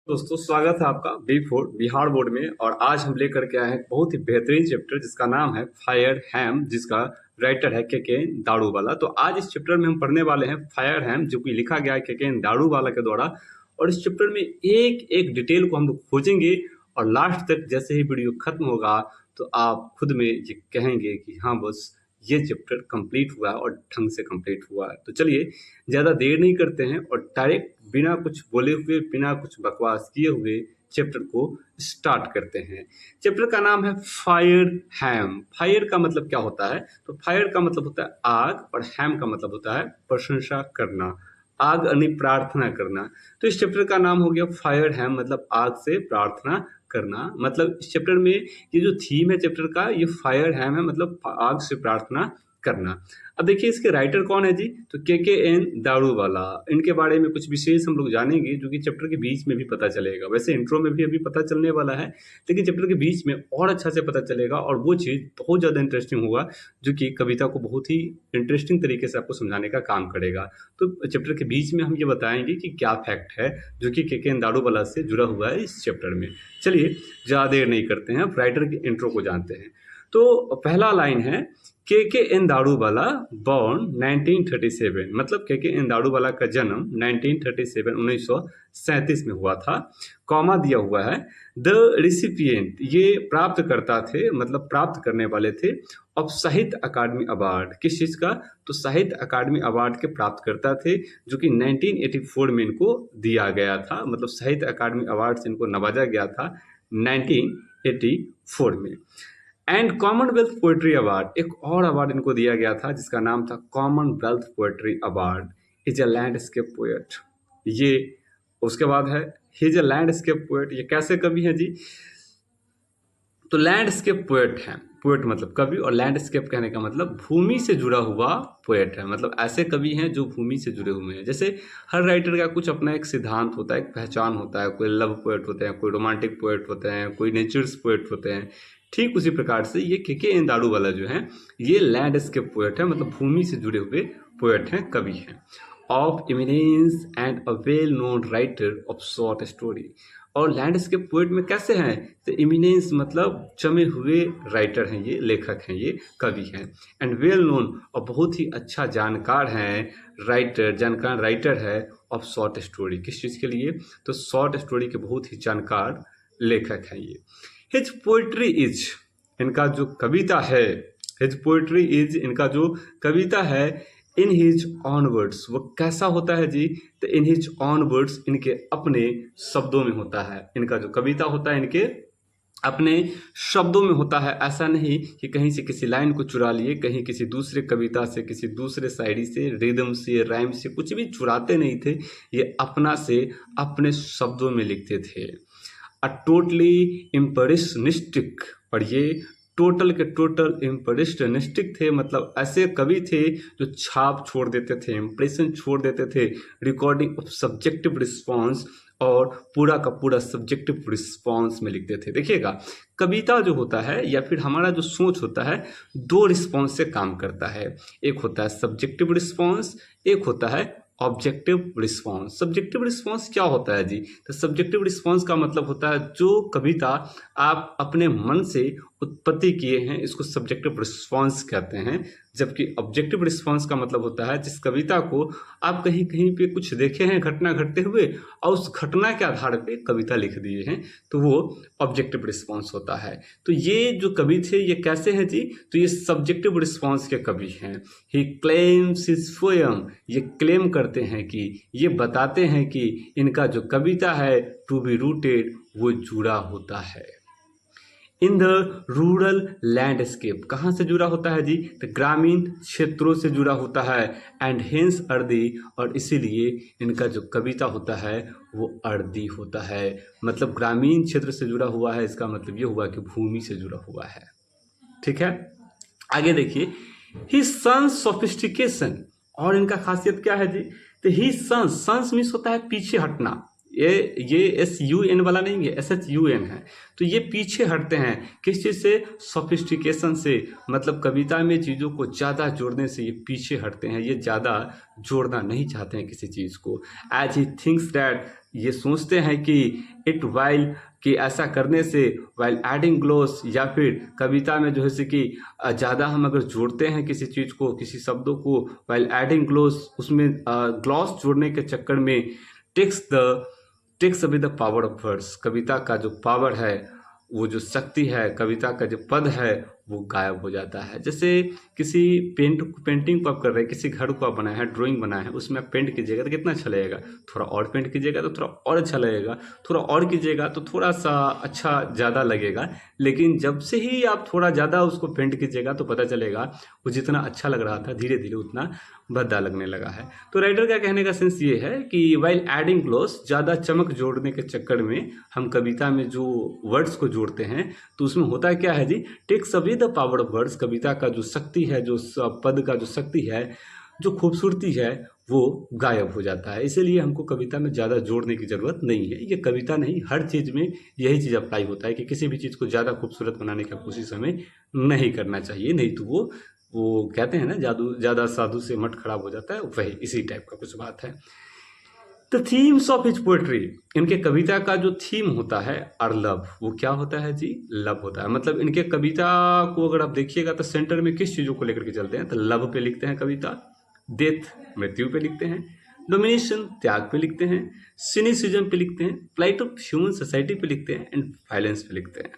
दोस्तों स्वागत है आपका B4 बिहार बोर्ड में। और आज हम लेकर के आए हैं बहुत ही बेहतरीन चैप्टर जिसका नाम है फायर हैम, जिसका राइटर है के दारूवाला। तो आज इस चैप्टर में हम पढ़ने वाले हैं फायर हैम, जो कि लिखा गया है के दारूवाला के द्वारा। और इस चैप्टर में एक एक डिटेल को हम लोग खोजेंगे और लास्ट तक जैसे ही वीडियो खत्म होगा तो आप खुद में ये कहेंगे कि हाँ बस ये चैप्टर कंप्लीट हुआ है और ढंग से कंप्लीट हुआ है। तो चलिए ज़्यादा देर नहीं करते हैं और डायरेक्ट बिना कुछ बोले हुए, बिना कुछ बकवास किए हुए चैप्टर को स्टार्ट करते हैं। चैप्टर का नाम है फायर हैम। फायर का मतलब क्या होता है? तो फायर का मतलब होता है आग और हैम का मतलब होता है प्रशंसा करना, आग यानी प्रार्थना करना। तो इस चैप्टर का नाम हो गया फायर हैम, मतलब आग से प्रार्थना करना। मतलब इस चैप्टर में ये जो थीम है चैप्टर का, ये फायर हैम है, मतलब आग से प्रार्थना करना। अब देखिए इसके राइटर कौन है जी? तो के दारूवाला। इनके बारे में कुछ विशेष हम लोग जानेंगे जो कि चैप्टर के बीच में भी पता चलेगा। वैसे इंट्रो में भी अभी पता चलने वाला है, लेकिन चैप्टर के बीच में और अच्छा से पता चलेगा और वो चीज़ बहुत ज़्यादा इंटरेस्टिंग होगा जो कि कविता को बहुत ही इंटरेस्टिंग तरीके से आपको समझाने का काम करेगा। तो चैप्टर के बीच में हम ये बताएंगे कि क्या फैक्ट है जो कि के दारूवाला से जुड़ा हुआ है इस चैप्टर में। चलिए ज़्यादा देर नहीं करते हैं, राइटर की इंट्रो को जानते हैं। तो पहला लाइन है के दारूवाला बॉर्न 1937, मतलब के दारूवाला का जन्म 1937 1937 में हुआ था। कॉमा दिया हुआ है। द रिसिपिएंट, ये प्राप्त करता थे, मतलब प्राप्त करने वाले थे ऑफ साहित्य अकादमी अवार्ड। किस चीज़ का? तो साहित्य अकादमी अवार्ड के प्राप्त करता थे, जो कि 1984 में इनको दिया गया था। मतलब साहित्य अकादमी अवार्ड से इनको नवाजा गया था 1984 में। एंड कॉमनवेल्थ पोएट्री अवार्ड, एक और अवार्ड इनको दिया गया था जिसका नाम था Commonwealth poetry award. Is a landscape poet, ये उसके बाद है he is a landscape poet. ये कैसे कवि है जी? तो लैंडस्केप पोएट है, पोएट मतलब कवि, और लैंडस्केप कहने का मतलब भूमि से जुड़ा हुआ पोएट है। मतलब ऐसे कवि हैं जो भूमि से जुड़े हुए हैं। जैसे हर राइटर का कुछ अपना एक सिद्धांत होता है, एक पहचान होता है। कोई लव पोएट होते हैं, कोई रोमांटिक पोएट होते हैं, कोई नेचर्स पोएट होते हैं। ठीक उसी प्रकार से ये के दारूवाला जो है ये लैंडस्केप पोएट है, मतलब भूमि से जुड़े हुए पोएट हैं, कवि हैं। Of eminence and a well known writer of short story. और लैंडस्केप पोएट में कैसे हैं? तो इमिनेंस मतलब जमे हुए राइटर हैं, ये लेखक हैं, ये कवि हैं। एंड वेल नोन, और बहुत ही अच्छा जानकार हैं, राइटर, जानकार राइटर है ऑफ शॉर्ट स्टोरी। किस चीज़ के लिए? तो शॉर्ट स्टोरी के बहुत ही जानकार लेखक हैं ये। हिज पोइट्री इज, इनका जो कविता है, हिज पोइट्री इज, इनका जो कविता है, इन हिज ऑन वर्ड्स, वो कैसा होता है जी? तो इन हिज ऑन वर्ड्स, इनके अपने शब्दों में होता है। इनका जो कविता होता है इनके अपने शब्दों में होता है। ऐसा नहीं कि कहीं से किसी लाइन को चुरा लिए, कहीं किसी दूसरे कविता से, किसी दूसरे शायरी से, रिदम से, राइम से कुछ भी चुराते नहीं थे। ये अपना से अपने शब्दों में लिखते थे। अ टोटली इम्प्रेशनिस्टिक, और ये टोटल के टोटल इम्प्रेशनिस्टिक थे। मतलब ऐसे कवि थे जो छाप छोड़ देते थे, इम्प्रेशन छोड़ देते थे। रिकॉर्डिंग ऑफ सब्जेक्टिव रिस्पॉन्स, और पूरा का पूरा सब्जेक्टिव रिस्पॉन्स में लिखते थे। देखिएगा कविता जो होता है या फिर हमारा जो सोच होता है, दो रिस्पॉन्स से काम करता है। एक होता है सब्जेक्टिव रिस्पॉन्स, एक होता है ऑब्जेक्टिव रिस्पॉन्स। सब्जेक्टिव रिस्पॉन्स क्या होता है जी? तो सब्जेक्टिव रिस्पॉन्स का मतलब होता है जो कविता आप अपने मन से उत्पत्ति किए हैं, इसको सब्जेक्टिव रिस्पॉन्स कहते हैं। जबकि ऑब्जेक्टिव रिस्पॉन्स का मतलब होता है जिस कविता को आप कहीं कहीं पे कुछ देखे हैं घटना घटते हुए और उस घटना के आधार पे कविता लिख दिए हैं, तो वो ऑब्जेक्टिव रिस्पॉन्स होता है। तो ये जो कवि थे ये कैसे हैं जी? तो ये सब्जेक्टिव रिस्पॉन्स के कवि हैं। ही क्लेम्स हिज पोएम, ये क्लेम करते हैं कि, ये बताते हैं कि इनका जो कविता है टू बी रूटेड, वो जुड़ा होता है इन द रूरल लैंडस्केप। कहाँ से जुड़ा होता है जी? तो ग्रामीण क्षेत्रों से जुड़ा होता है। एंड हेंस अर्दी, और इसीलिए इनका जो कविता होता है वो अर्दी होता है। मतलब ग्रामीण क्षेत्र से जुड़ा हुआ है, इसका मतलब ये हुआ कि भूमि से जुड़ा हुआ है। ठीक है, आगे देखिए। ही सन्स सोफिस्टिकेशन, और इनका खासियत क्या है जी? तो ही सन्स, सन्स मीन्स होता है पीछे हटना, ये SUN वाला नहीं है, SHUN है। तो ये पीछे हटते हैं किस चीज़ से? सोफिस्टिकेशन से, मतलब कविता में चीज़ों को ज़्यादा जोड़ने से ये पीछे हटते हैं, ये ज़्यादा जोड़ना नहीं चाहते हैं किसी चीज़ को। एज ही थिंक्स दैट, ये सोचते हैं कि इट वाइल, कि ऐसा करने से, वाइल एडिंग ग्लोस, या फिर कविता में जो है से कि ज़्यादा हम अगर जोड़ते हैं किसी चीज़ को, किसी शब्दों को, वाइल एडिंग ग्लोस, उसमें ग्लॉस जोड़ने के चक्कर में takes away the power of words, कविता का जो पावर है, वो जो शक्ति है, कविता का जो पद है, वो गायब हो जाता है। जैसे किसी पेंटिंग को आप कर रहे हैं, किसी घर को आप बनाए हैं, ड्राइंग बनाए हैं, उसमें आप पेंट कीजिएगा तो कितना अच्छा लगेगा, थोड़ा और पेंट कीजिएगा तो थोड़ा और अच्छा लगेगा, थोड़ा और कीजिएगा तो थोड़ा सा अच्छा ज़्यादा लगेगा। लेकिन जब से ही आप थोड़ा ज़्यादा उसको पेंट कीजिएगा तो पता चलेगा वो जितना अच्छा लग रहा था धीरे धीरे उतना भद्दा लगने लगा है। तो राइटर का कहने का सेंस ये है कि वाइल एडिंग ग्लोस, ज़्यादा चमक जोड़ने के चक्कर में हम कविता में जो वर्ड्स को जोड़ते हैं तो उसमें होता क्या है जी, takes away the power of words, कविता का जो शक्ति है, जो पद का जो शक्ति है, जो खूबसूरती है, वो गायब हो जाता है। इसीलिए हमको कविता में ज़्यादा जोड़ने की ज़रूरत नहीं है। ये कविता नहीं, हर चीज़ में यही चीज़ अप्लाई होता है कि किसी भी चीज़ को ज़्यादा खूबसूरत बनाने की कोशिश हमें नहीं करना चाहिए, नहीं तो वो कहते हैं ना, जादू ज़्यादा साधु से मठ खराब हो जाता है, वही इसी टाइप का कुछ बात है। The themes of his poetry, इनके कविता का जो थीम होता है आर लव, वो क्या होता है जी? लव होता है। मतलब इनके कविता को अगर आप देखिएगा तो सेंटर में किस चीज़ों को लेकर के चलते हैं? तो लव पे लिखते हैं कविता, डेथ मृत्यु पे लिखते हैं, डोमिनेशन त्याग पे लिखते हैं, सिनिसिज्म पे लिखते हैं, फ्लाइट ऑफ ह्यूमन सोसाइटी पे लिखते हैं, एंड वायलेंस पे लिखते हैं।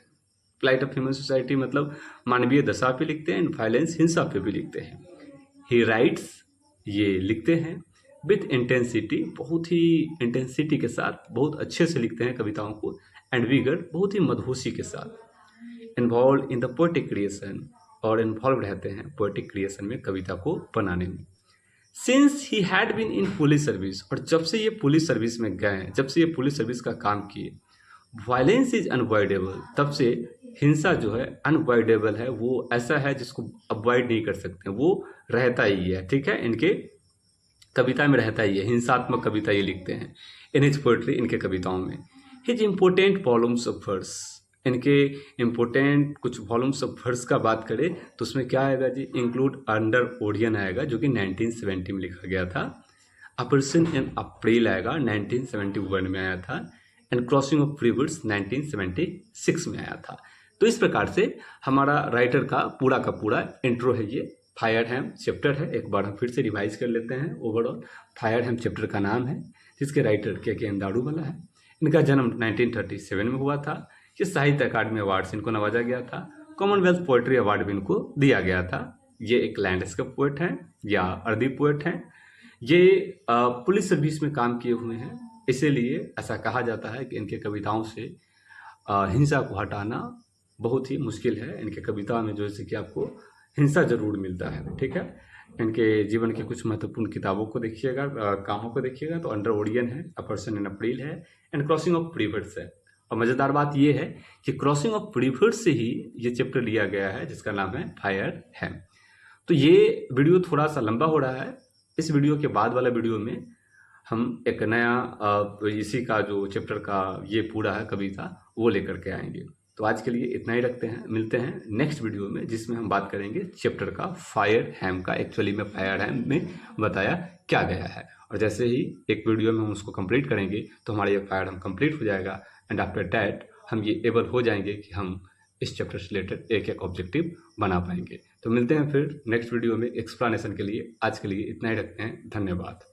फ्लाइट ऑफ ह्यूमन सोसाइटी मतलब मानवीय दशा पे लिखते हैं, एंड वायलेंस हिंसा पे भी लिखते हैं। ही राइट्स, ये लिखते हैं विथ इंटेंसिटी, बहुत ही इंटेंसिटी के साथ, बहुत अच्छे से लिखते हैं कविताओं को, एंड विगर, बहुत ही मदहोशी के साथ। Involve in the poetic creation, और इन्वॉल्व रहते हैं पोएटिक क्रिएशन में, कविता को बनाने में। Since he had been in police service, और जब से ये पुलिस सर्विस में गए, जब से ये पुलिस सर्विस का काम किए, वायलेंस इज अनअवॉइडेबल, तब से हिंसा जो है अनअवॉइडेबल है, वो ऐसा है जिसको अवॉइड नहीं कर सकते, वो रहता ही है। ठीक है, इनके कविता में रहता ही है, हिंसात्मक कविता ये लिखते हैं इन हिज पोएट्री, इनके कविताओं में। His important volumes of verse, इनके इम्पोर्टेंट कुछ वॉल्यूम्स ऑफ वर्स का बात करें तो उसमें क्या आएगा जी? इंक्लूड अंडर ओडियन आएगा, जो कि 1970 में लिखा गया था। अ पर्सन इन अप्रैल आएगा, 1971 में आया था, एंड क्रॉसिंग ऑफ रिवर्स 1976 में आया था। तो इस प्रकार से हमारा राइटर का पूरा इंट्रो है ये। फायर हैम चैप्टर है, एक बार हम फिर से रिवाइज कर लेते हैं ओवरऑल। फायर हैम चैप्टर का नाम है, जिसके राइटर के एन दारूवाला है। इनका जन्म 1937 में हुआ था। ये साहित्य अकादमी अवार्ड से इनको नवाजा गया था। कॉमनवेल्थ पोएट्री अवार्ड भी इनको दिया गया था। ये एक लैंडस्केप पोएट हैं या अर्दी पोएट हैं। ये पुलिस सर्विस में काम किए हुए हैं, इसीलिए ऐसा कहा जाता है कि इनके कविताओं से हिंसा को हटाना बहुत ही मुश्किल है। इनके कविता में जो है कि आपको हिंसा जरूर मिलता है। ठीक है, इनके जीवन के कुछ महत्वपूर्ण किताबों को देखिएगा, कामों को देखिएगा तो अंडर ओडियन है, अ पर्सन इन अप्रैल है, एंड क्रॉसिंग ऑफ रिवर्स है। और मज़ेदार बात ये है कि क्रॉसिंग ऑफ रिवर्स से ही ये चैप्टर लिया गया है, जिसका नाम है फायर हैम। तो ये वीडियो थोड़ा सा लंबा हो रहा है। इस वीडियो के बाद वाला वीडियो में हम एक नया इसी का जो चैप्टर का ये पूरा है कविता, वो लेकर के आएंगे। तो आज के लिए इतना ही रखते हैं, मिलते हैं नेक्स्ट वीडियो में, जिसमें हम बात करेंगे चैप्टर का फायर हैम का। एक्चुअली में फायर हैम में बताया क्या गया है, और जैसे ही एक वीडियो में हम उसको कंप्लीट करेंगे तो हमारा ये फायर हैम कंप्लीट हो जाएगा, एंड आफ्टर डैट हम ये एबल हो जाएंगे कि हम इस चैप्टर से रिलेटेड एक एक ऑब्जेक्टिव बना पाएंगे। तो मिलते हैं फिर नेक्स्ट वीडियो में एक्सप्लेनेशन के लिए। आज के लिए इतना ही रखते हैं, धन्यवाद।